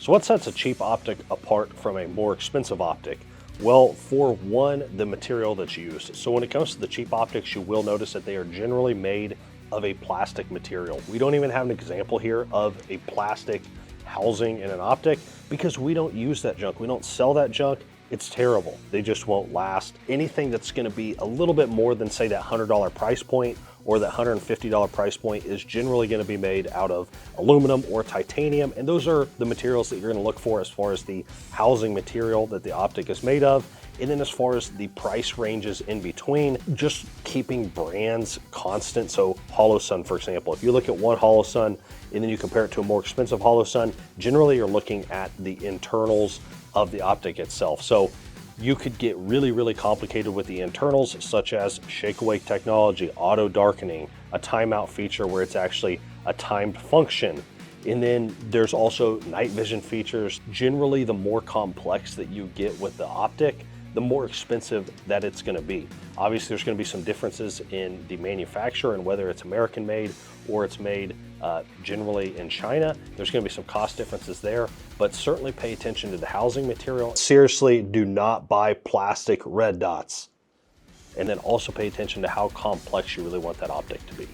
So what sets a cheap optic apart from a more expensive optic? Well, for one, the material that's used. So when it comes to the cheap optics, you will notice that they are generally made of a plastic material. We don't even have an example here of a plastic housing in an optic because we don't use that junk. We don't sell that junk. It's terrible. They just won't last. Anything that's gonna be a little bit more than say that $100 price point or that $150 price point is generally gonna be made out of aluminum or titanium. And those are the materials that you're gonna look for as far as the housing material that the optic is made of. And then as far as the price ranges in between, just keeping brands constant. So Holosun, for example, if you look at one Holosun and then you compare it to a more expensive Holosun, generally you're looking at the internals of the optic itself. So you could get really, really complicated with the internals, such as shake awake technology, auto darkening, a timeout feature where it's actually a timed function. And then there's also night vision features. Generally, the more complex that you get with the optic, the more expensive that it's gonna be. Obviously, there's gonna be some differences in the manufacturer and whether it's American made or it's made generally in China. There's gonna be some cost differences there, but certainly pay attention to the housing material. Seriously, do not buy plastic red dots. And then also pay attention to how complex you really want that optic to be.